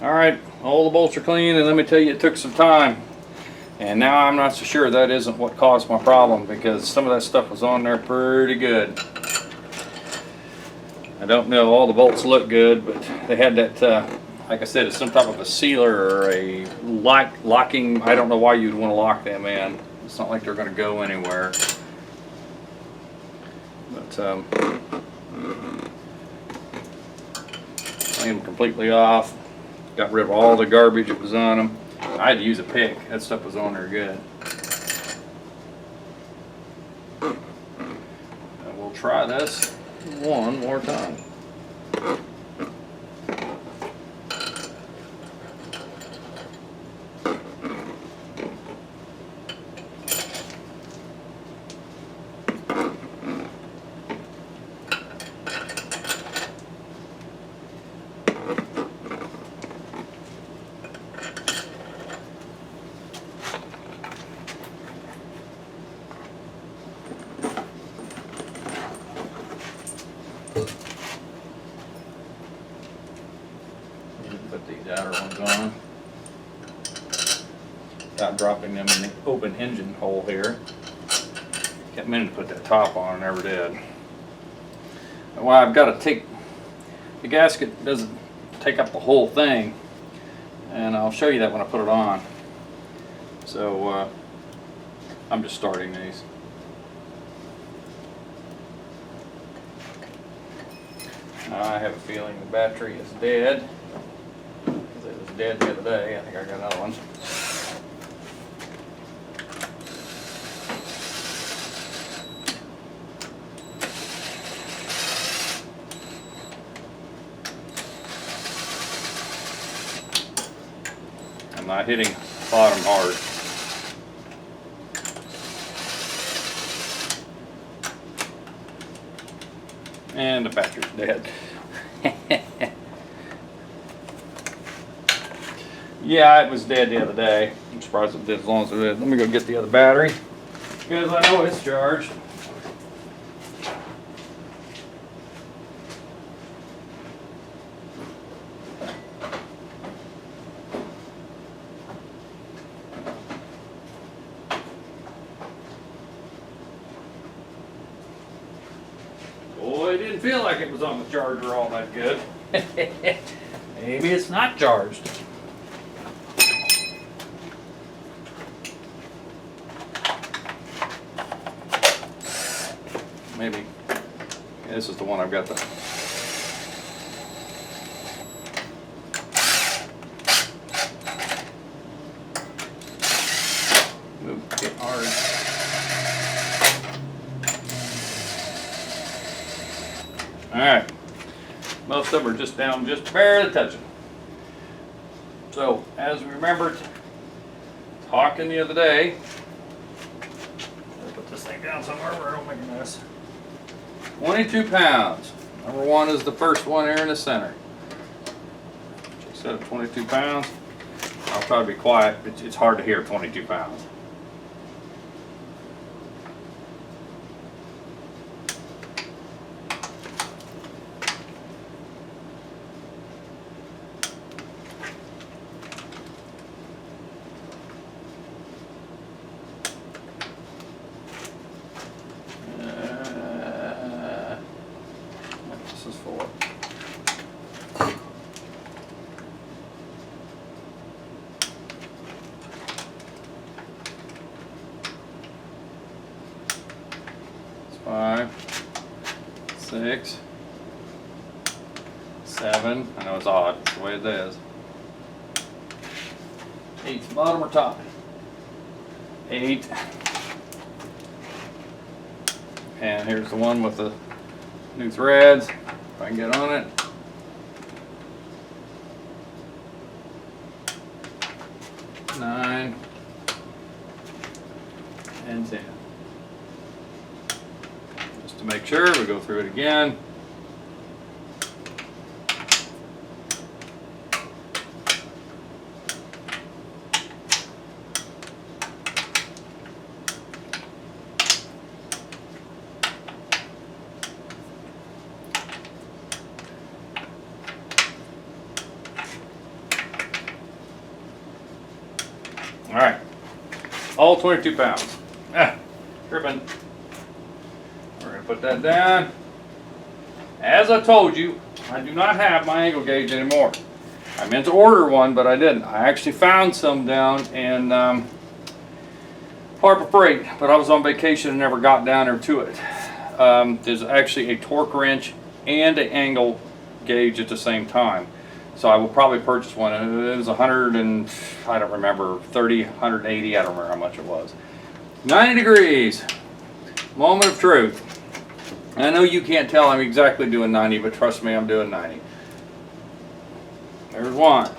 Alright, all the bolts are clean, and let me tell you, it took some time. And now I'm not so sure that isn't what caused my problem, because some of that stuff was on there pretty good. I don't know, all the bolts look good, but they had that, like I said, it's some type of a sealer or a locking. I don't know why you'd want to lock them in. It's not like they're going to go anywhere. But cleaned them completely off. Got rid of all the garbage that was on them. I had to use a pick. That stuff was on there good. And we'll try this one more time. Put these outer ones on without dropping them in the open engine hole here. Kept meaning to put that top on, I never did. Well, I've got to take the gasket, doesn't take up the whole thing, and I'll show you that when I put it on. So I'm just starting these. I have a feeling the battery is dead. It was dead the other day. I think I got another one. I'm not hitting bottom hard. And the battery's dead. Yeah, it was dead the other day. I'm surprised it did as long as it did. Let me go get the other battery, because I know it's charged. Boy, it didn't feel like it was on the charger all that good. Maybe it's not charged. Maybe. Yeah, this is the one I've got the. Ooh, getting hard. Alright. Most of them are just down, just barely touching. So, as we remembered talking the other day, I'll put this thing down somewhere where I don't make a mess. 22 pounds. Number one is the first one here in the center. Instead of 22 pounds, I'll try to be quiet. It's hard to hear 22 pounds. This is for. It's 5, 6, 7. I know it's odd. It's the way it is. 8's bottom or top? 8. And here's the one with the new threads. If I can get on it. 9 and 10. Just to make sure, we go through it again. All 22 pounds. Tripping. We're gonna put that down. As I told you, I do not have my angle gauge anymore. I meant to order one, but I didn't. I actually found some down in Harbor Freight, but I was on vacation and never got down there to it. There's actually a torque wrench and an angle gauge at the same time. So I will probably purchase one. It was 100 and, I don't remember, 30, 180, I don't remember how much it was. 90 degrees. Moment of truth. I know you can't tell I'm exactly doing 90, but trust me, I'm doing 90. There's one.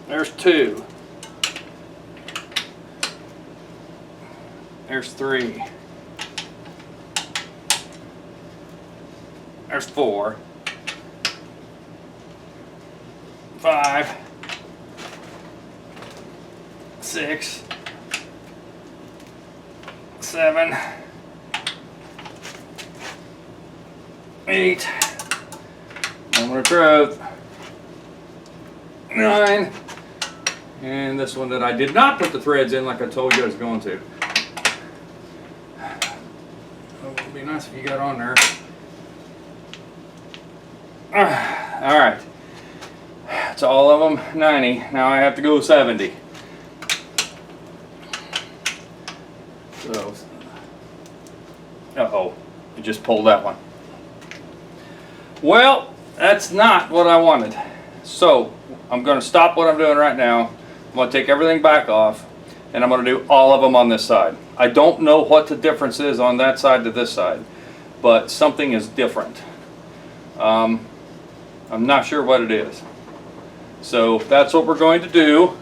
There's two. There's three. There's four. 5. 6. 7. 8. Moment of truth. 9. And this one that I did not put the threads in like I told you I was going to. Oh, it would be nice if you got on there. Alright. That's all of them 90. Now I have to go 70. So, uh-oh. I just pulled that one. Well, that's not what I wanted. So, I'm going to stop what I'm doing right now. I'm going to take everything back off, and I'm going to do all of them on this side. I don't know what the difference is on that side to this side, but something is different. I'm not sure what it is. So, that's what we're going to do.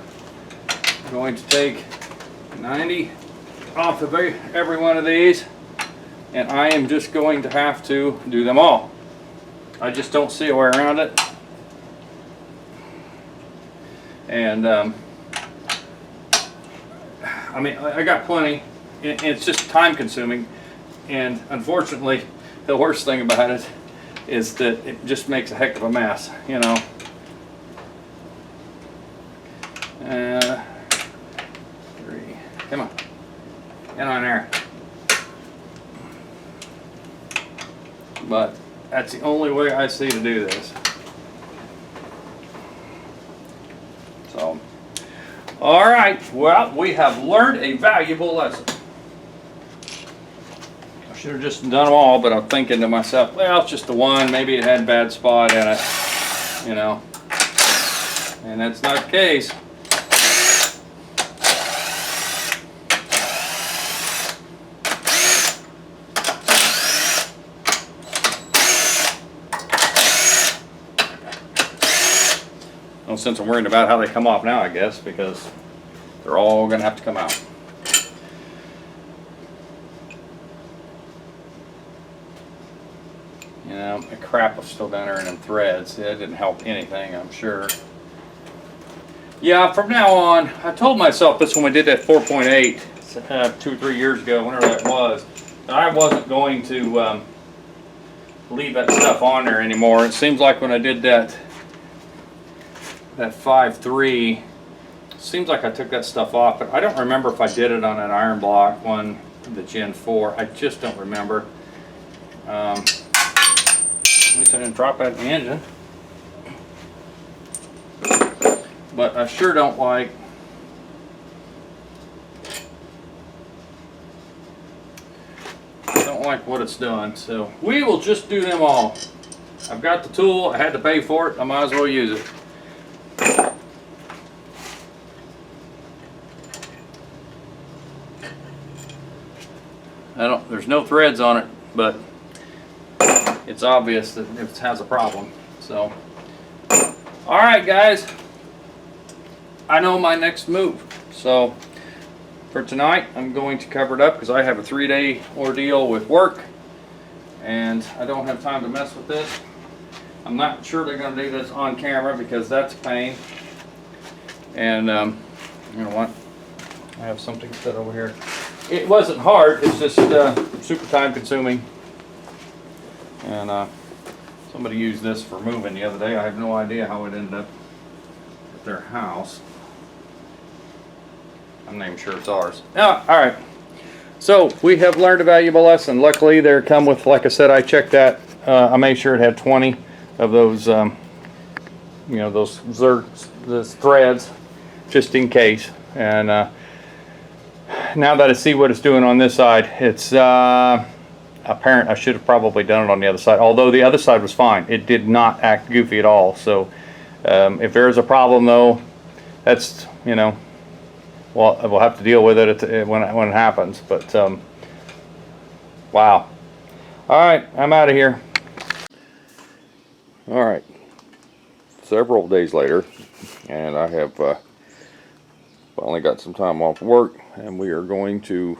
I'm going to take 90 off of every one of these, and I am just going to have to do them all. I just don't see a way around it. And I mean, I got plenty. It's just time consuming, and unfortunately the worst thing about it is that it just makes a heck of a mess, you know. 3. Come on. Get on there. But that's the only way I see to do this. So, all right. Well, we have learned a valuable lesson. I should have just done them all, but I'm thinking to myself, well, it's just the one. Maybe it had a bad spot in it, you know. And that's not the case. No sense in worrying about how they come off now, I guess, because they're all going to have to come out. You know, the crap was still down there in them threads. It didn't help anything, I'm sure. Yeah, from now on, I told myself this when we did that 4.8 2 or 3 years ago, whenever that was, that I wasn't going to leave that stuff on there anymore. It seems like when I did that 5.3, seems like I took that stuff off, but I don't remember if I did it on an iron block one, the Gen 4. I just don't remember. At least I didn't drop that in the engine. But I sure don't like what it's doing. So we will just do them all. I've got the tool. I had to pay for it. I might as well use it. There's no threads on it, but it's obvious that it has a problem. So, all right, guys. I know my next move. So, for tonight, I'm going to cover it up because I have a 3-day ordeal with work, and I don't have time to mess with this. I'm not sure they're going to do this on camera because that's a pain. And you know what? I have something set over here. It wasn't hard. It's just super time consuming. And somebody used this for moving the other day. I have no idea how it ended up at their house. I'm not even sure it's ours. All right. So we have learned a valuable lesson. Luckily, they come with, like I said, I checked that. I made sure it had 20 of those, you know, those threads, just in case. And now that I see what it's doing on this side, it's apparent I should have probably done it on the other side. Although the other side was fine, it did not act goofy at all. So if there's a problem, though, that's, you know, well, we'll have to deal with it when it happens. But wow. All right, I'm out of here. All right. Several days later, and I have finally got some time off work, and we are going to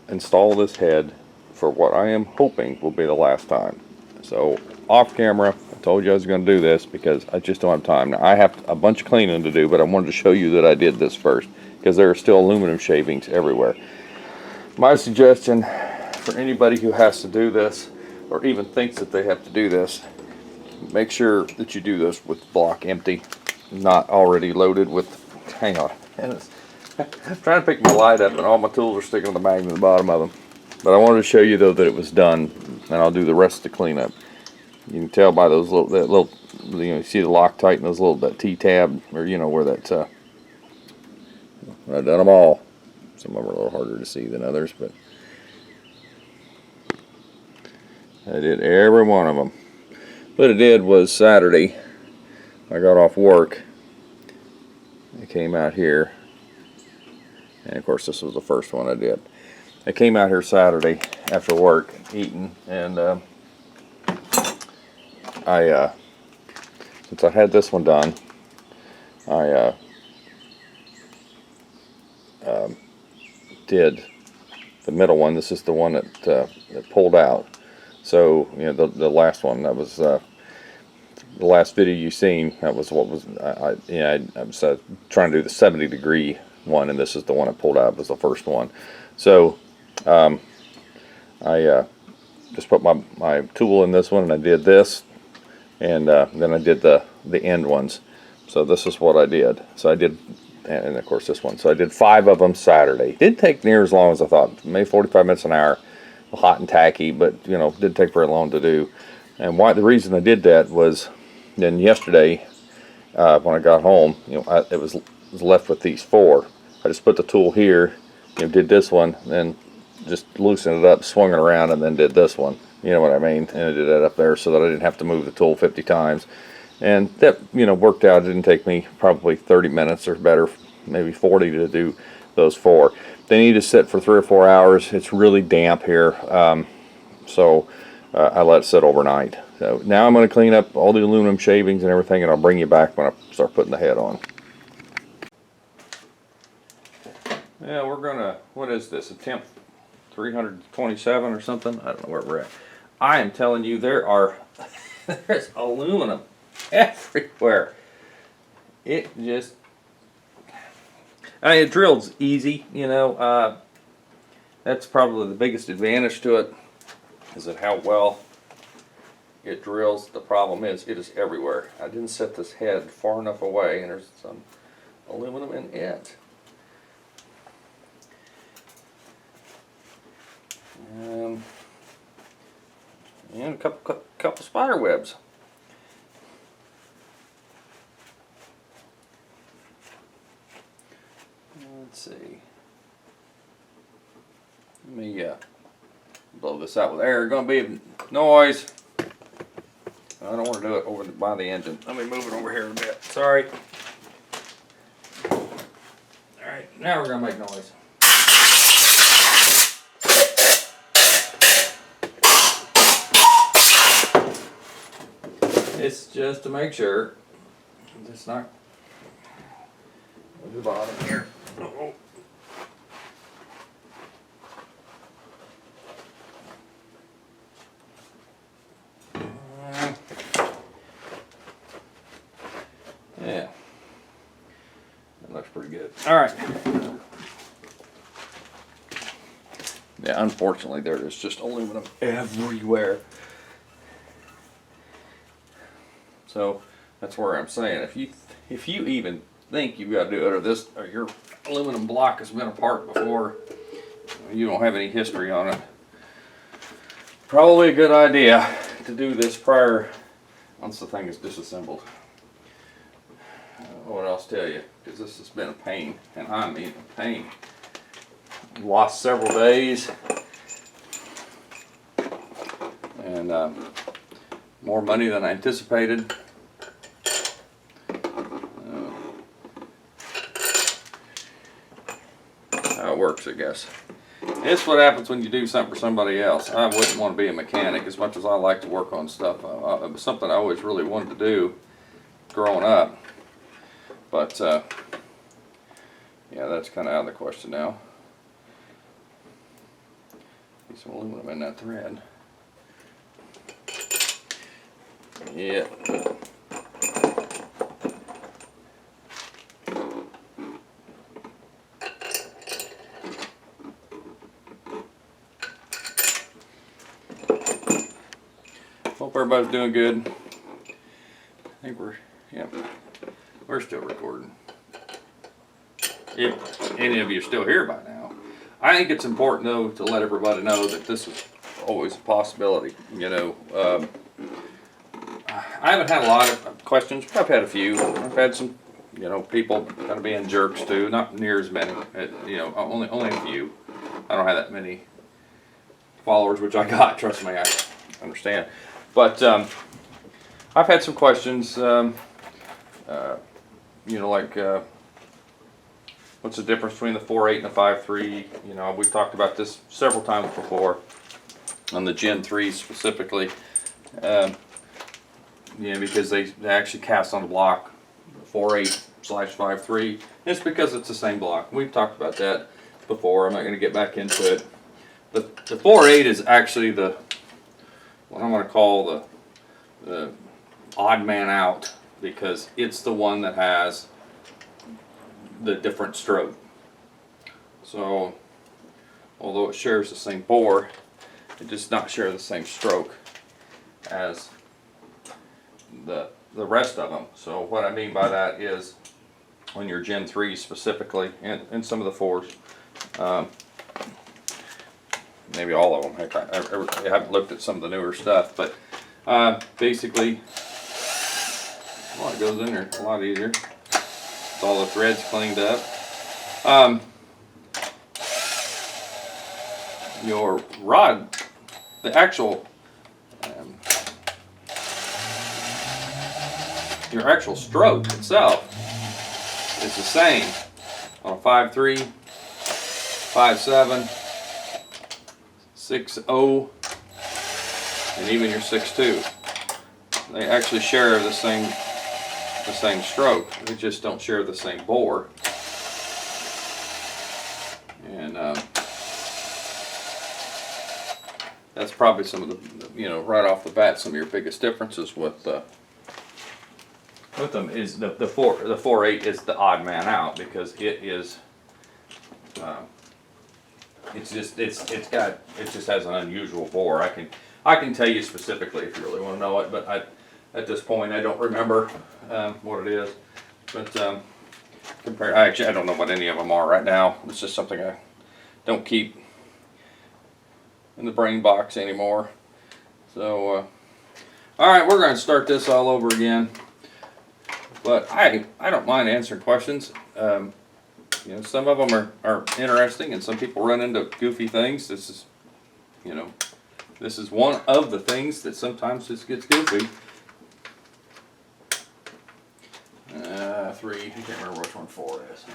install this head for what I am hoping will be the last time. So off camera, I told you I was going to do this because I just don't have time. Now I have a bunch of cleaning to do, but I wanted to show you that I did this first because there are still aluminum shavings everywhere. My suggestion for anybody who has to do this or even thinks that they have to do this, make sure that you do this with block empty, not already loaded with, hang on, I'm trying to pick my light up and all my tools are sticking to the magnet at the bottom of them. But I wanted to show you though that it was done, and I'll do the rest of the cleanup. You can tell by those little, you know, you see the Loctite and those little, that T-tab, or you know where that, I've done them all. Some of them are a little harder to see than others, but I did every one of them. What I did was Saturday, I got off work, I came out here, and of course this was the first one I did. I came out here Saturday after work, eating, and since I had this one done, I did the middle one. This is the one that pulled out. So you know the last one, that was the last video you seen. That was what was I was trying to do the 70-degree one, and this is the one that pulled out. It was the first one. So I just put my tool in this one, and I did this, and then I did the end ones. So this is what I did. So I did, and of course this one. So I did 5 of them Saturday. Didn't take near as long as I thought. Maybe 45 minutes an hour. Hot and tacky, but you know, didn't take very long to do. And the reason I did that was, then yesterday when I got home, you know, it was left with these 4. I just put the tool here, you know, did this one, and just loosened it up, swung it around, and then did this one. You know what I mean? And I did that up there so that I didn't have to move the tool 50 times. And that, you know, worked out. It didn't take me probably 30 minutes or better, maybe 40 to do those 4. They need to sit for 3 or 4 hours. It's really damp here, so I let it sit overnight. So now I'm going to clean up all the aluminum shavings and everything, and I'll bring you back when I start putting the head on. Yeah, we're gonna, what is this, attempt 327 or something? I don't know where we're at. I am telling you, there's aluminum everywhere. It just, I mean, it drills easy, you know. That's probably the biggest advantage to it, is that how well it drills. The problem is, it is everywhere. I didn't set this head far enough away, and there's some aluminum in it. And a couple spider webs. Let's see. Let me blow this out with air. Gonna be noise. I don't want to do it over by the engine. Let me move it over here a bit. Sorry. All right, now we're gonna make noise. It's just to make sure it's not at the bottom here. Oh. Yeah, that looks pretty good. All right. Yeah, unfortunately, there is just aluminum everywhere. So that's where I'm saying, if you even think you've got to do it, or this, or your aluminum block has been apart before, you don't have any history on it. Probably a good idea to do this prior, once the thing is disassembled. What else tell you? Because this has been a pain, and I mean a pain. Lost several days, and more money than I anticipated. How it works, I guess. It's what happens when you do something for somebody else. I wouldn't want to be a mechanic as much as I like to work on stuff. It was something I always really wanted to do growing up. But, yeah, that's kind of out of the question now. Need some aluminum in that thread. Yeah. Hope everybody's doing good. I think we're still recording. If any of you are still here by now. I think it's important though to let everybody know that this is always a possibility. You know, I haven't had a lot of questions. I've had a few. I've had some, you know, people kind of being jerks too. Not near as many. You know, only a few. I don't have that many followers, which I got. Trust me, I understand. But I've had some questions. You know, like what's the difference between the 4.8 and the 5.3? You know, we've talked about this several times before on the Gen 3 specifically. You know, because they actually cast on the block 4.8/5.3. It's because it's the same block. We've talked about that before. I'm not going to get back into it. The 4.8 is actually the what I'm going to call the odd man out, because it's the one that has the different stroke. So although it shares the same bore, it does not share the same stroke as the rest of them. So what I mean by that is on your Gen 3 specifically, and some of the 4s, maybe all of them. Heck, I haven't looked at some of the newer stuff, but basically, well, it goes in there a lot easier. It's all the threads cleaned up. Your rod, the actual, your actual stroke itself is the same on a 5.3, 5.7, 6.0, and even your 6.2. They actually share the same stroke. They just don't share the same bore. And that's probably some of the, you know, right off the bat, some of your biggest differences with them is the 4.8 is the odd man out, because it is it just has an unusual bore. I can tell you specifically if you really want to know it, but at this point I don't remember what it is. But I don't know what any of them are right now. It's just something I don't keep in the brain box anymore. So all right, we're going to start this all over again. But I don't mind answering questions. You know, some of them are interesting, and some people run into goofy things. This is, you know, this is one of the things that sometimes just gets goofy. 3, I can't remember which one 4 is.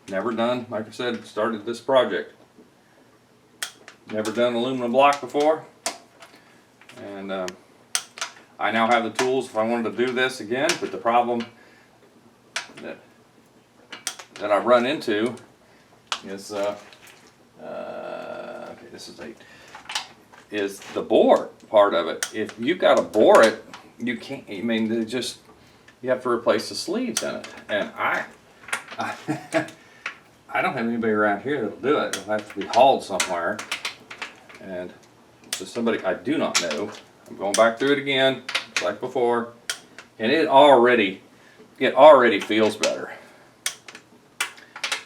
Never done, like I said, started this project. Never done aluminum block before. And I now have the tools if I wanted to do this again, but the problem that I run into is, okay, this is 8, is the bore part of it. If you've got to bore it, you can't, I mean, you have to replace the sleeves in it. And I don't have anybody around here that'll do it. It'll have to be hauled somewhere. And so somebody I do not know, I'm going back through it again, like before, and it already feels better.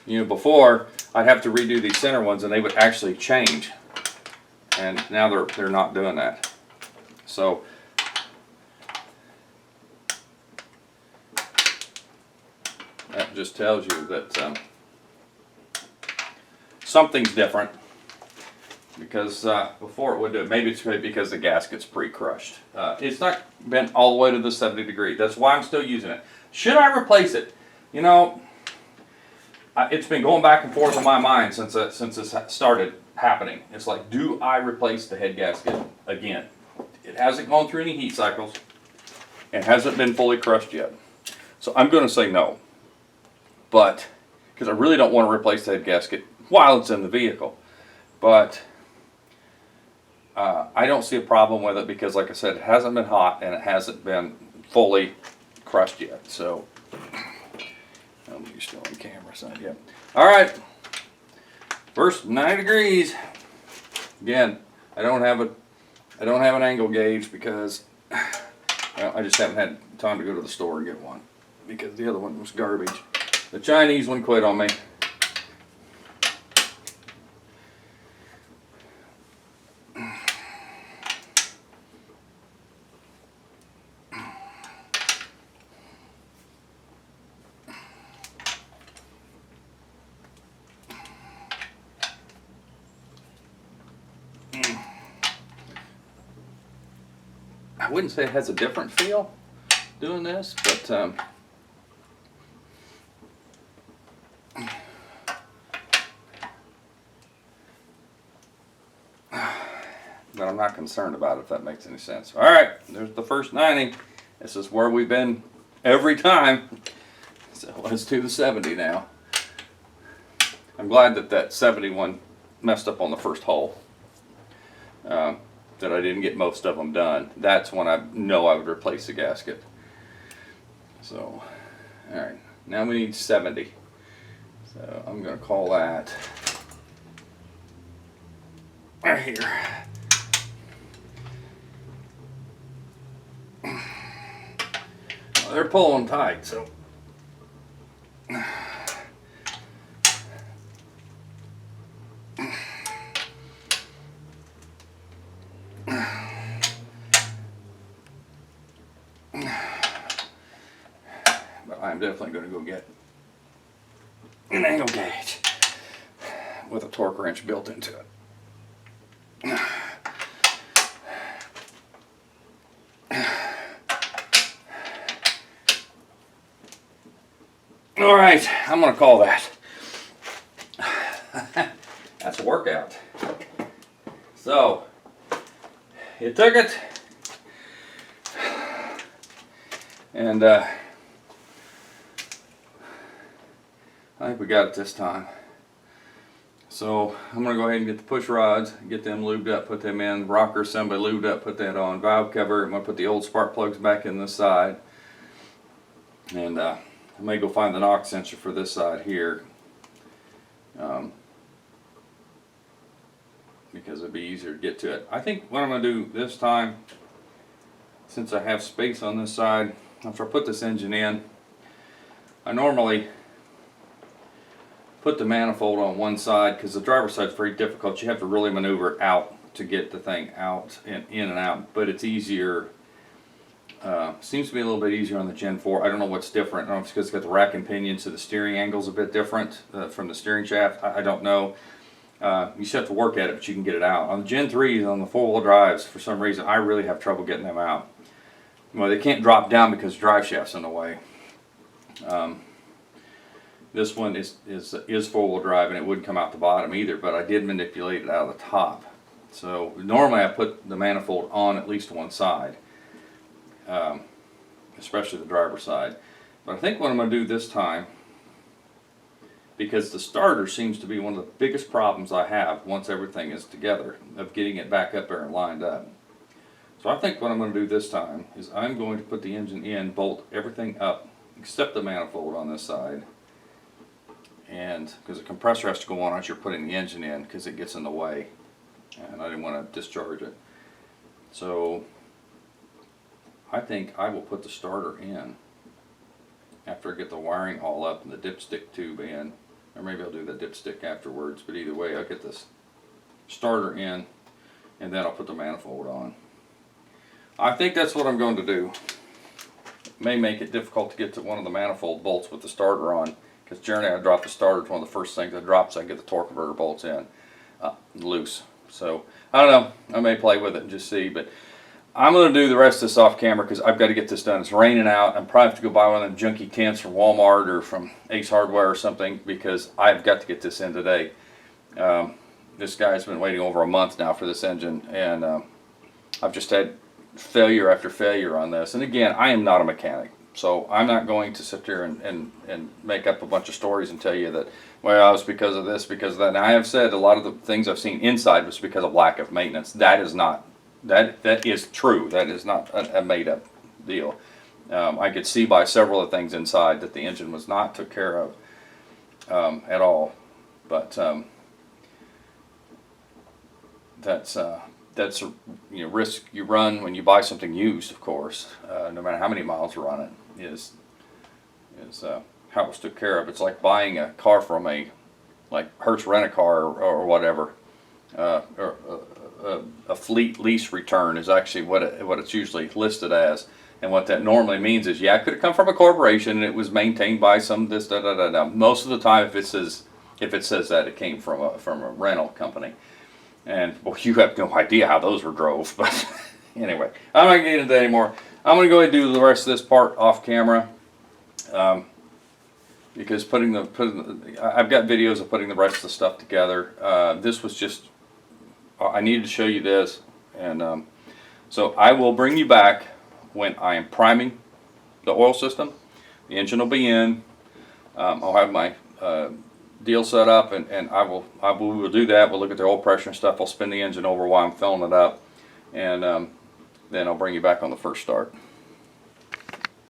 You know, before I'd have to redo these center ones and they would actually change, and now they're not doing that. So that just tells you that something's different, because before it would do it. Maybe it's because the gasket's pre-crushed. It's not bent all the way to the 70 degree. That's why I'm still using it. Should I replace it? You know, it's been going back and forth in my mind since this started happening. It's like, do I replace the head gasket again? It hasn't gone through any heat cycles and hasn't been fully crushed yet. So I'm going to say no. But, because I really don't want to replace the head gasket while it's in the vehicle. But I don't see a problem with it because, like I said, it hasn't been hot and it hasn't been fully crushed yet. So, you're still on camera, so yeah. All right, first 90 degrees. Again, I don't have an angle gauge because, well, I just haven't had time to go to the store and get one because the other one was garbage. The Chinese one quit on me. I wouldn't say it has a different feel doing this, but I'm not concerned about it, if that makes any sense. All right, there's the first 90. This is where we've been every time. So let's do the 70 now. I'm glad that 71 messed up on the first hole. That I didn't get most of them done. That's when I know I would replace the gasket. So, all right, now we need 70. So I'm going to call that right here. Well, they're pulling tight, so. But I'm definitely going to go get an angle gauge with a torque wrench built into it. All right, I'm going to call that. That's a workout. So, you took it, and I think we got it this time. So I'm going to go ahead and get the push rods, get them lubed up, put them in, rocker assembly lubed up, put that on, valve cover. I'm going to put the old spark plugs back in this side, and I may go find the knock sensor for this side here, because it'd be easier to get to it. I think what I'm going to do this time, since I have space on this side, after I put this engine in, I normally put the manifold on one side because the driver's side is very difficult. You have to really maneuver out to get the thing out and in and out, but it's easier. Seems to be a little bit easier on the Gen 4. I don't know what's different. I don't know if it's because it's got the rack and pinion, so the steering angle's a bit different from the steering shaft. I don't know. You just have to work at it, but you can get it out. On the Gen 3s, on the four-wheel drives, for some reason, I really have trouble getting them out. Well, they can't drop down because the drive shaft's in the way. This one is four-wheel drive, and it wouldn't come out the bottom either, but I did manipulate it out of the top. So normally I put the manifold on at least one side, especially the driver's side. But I think what I'm going to do this time, because the starter seems to be one of the biggest problems I have once everything is together, of getting it back up there and lined up. So I think what I'm going to do this time is I'm going to put the engine in, bolt everything up except the manifold on this side. And because the compressor has to go on as you're putting the engine in because it gets in the way, and I didn't want to discharge it. So I think I will put the starter in after I get the wiring all up and the dipstick tube in, or maybe I'll do the dipstick afterwards, but either way I'll get this starter in and then I'll put the manifold on. I think that's what I'm going to do. It may make it difficult to get to one of the manifold bolts with the starter on, because generally I drop the starter. It's one of the first things I drop so I can get the torque converter bolts in loose. So I don't know, I may play with it and just see, but I'm going to do the rest of this off camera because I've got to get this done. It's raining out. I'm probably have to go buy one of them junky tents from Walmart or from Ace Hardware or something, because I've got to get this in today. This guy's been waiting over a month now for this engine, and I've just had failure after failure on this. And again, I am not a mechanic, so I'm not going to sit there and make up a bunch of stories and tell you that, well, it's because of this, because of that. Now, I have said a lot of the things I've seen inside was because of lack of maintenance. That is not. That is true. That is not a made-up deal. I could see by several of the things inside that the engine was not took care of at all. But that's a risk you run when you buy something used. Of course, no matter how many miles you run it, is how it's took care of. It's like buying a car from like Hertz Rent-A-Car or whatever. A fleet lease return is actually what it's usually listed as, and what that normally means is, yeah, it could have come from a corporation and it was maintained by some this da da da da. Most of the time, if it says that, it came from a rental company, and well, you have no idea how those were drove. But anyway, I'm not getting into that anymore. I'm going to go ahead and do the rest of this part off camera, because I've got videos of putting the rest of the stuff together. This was just. I needed to show you this, and so I will bring you back when I am priming the oil system. The engine will be in. I'll have my deal set up, and we will do that. We'll look at the oil pressure and stuff. I'll spin the engine over while I'm filling it up, and then I'll bring you back on the first start.